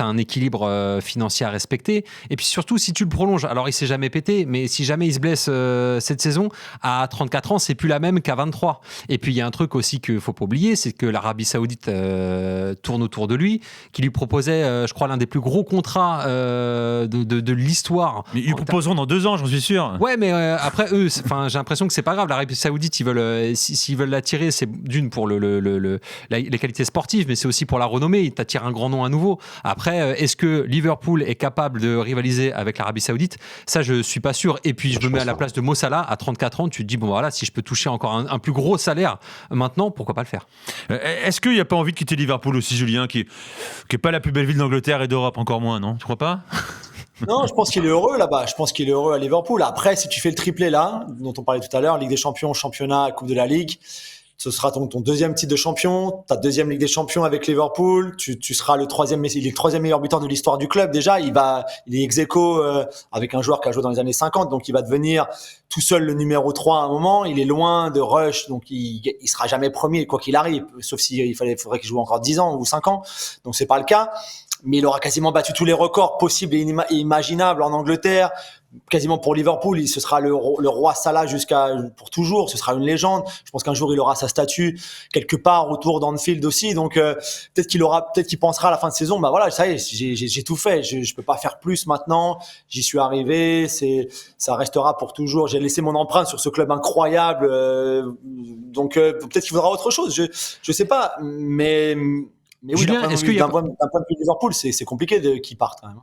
as un équilibre financier à respecter. Et puis surtout, si tu le prolonges, alors il s'est jamais pété, mais si jamais il se blesse cette saison, à 34 ans, c'est plus la même qu'à 23. Et puis il y a un truc aussi qu'il faut pas oublier, c'est que l'Arabie Saoudite tourne autour de lui, qui lui proposait, je crois, l'un des plus gros contrats de l'histoire. Mais ils lui proposeront dans 2 ans, j'en suis sûr. Ouais, mais après eux, j'ai l'impression que c'est pas grave. L'Arabie Saoudite, ils veulent, s'ils veulent l'attirer, c'est d'une pour les qualités sportives, mais c'est aussi pour la renommée. Ils t'attirent un grand nom à nouveau. Après, est-ce que Liverpool est capable de rivaliser avec l'Arabie Saoudite ? Ça, je suis pas sûr. Et puis, je me mets à la place de Mo Salah à 34 ans. Tu te dis, bon, voilà, si je peux toucher encore un plus gros salaire maintenant, pourquoi pas le faire ? Est-ce qu'il n'y a pas envie de quitter Liverpool aussi, Julien, qui est pas la plus belle ville d'Angleterre et d'Europe, encore moins, non ? Tu crois pas ? Non, je pense qu'il est heureux là-bas. Je pense qu'il est heureux à Liverpool. Après, si tu fais le triplé là, dont on parlait tout à l'heure, Ligue des Champions, Championnat, Coupe de la Ligue, ce sera ton deuxième titre de champion, ta deuxième Ligue des Champions avec Liverpool. Tu seras il est le troisième meilleur buteur de l'histoire du club. Déjà, il est ex-aequo avec un joueur qui a joué dans les années 50, donc il va devenir tout seul le numéro 3 à un moment. Il est loin de Rush, donc il sera jamais premier quoi qu'il arrive, sauf s'il faudrait qu'il joue encore 10 ans ou 5 ans. Donc c'est pas le cas. Mais il aura quasiment battu tous les records possibles et imaginables en Angleterre. Quasiment pour Liverpool, ce sera le roi Salah pour toujours. Ce sera une légende. Je pense qu'un jour il aura sa statue quelque part autour d'Anfield aussi. Donc peut-être qu'il pensera à la fin de saison. Bah voilà, ça y est, j'ai tout fait. Je peux pas faire plus maintenant. J'y suis arrivé. Ça restera pour toujours. J'ai laissé mon empreinte sur ce club incroyable. Donc peut-être qu'il faudra autre chose. Je sais pas, mais oui, Julien, d'un point de vue Liverpool, c'est compliqué qu'ils partent quand même.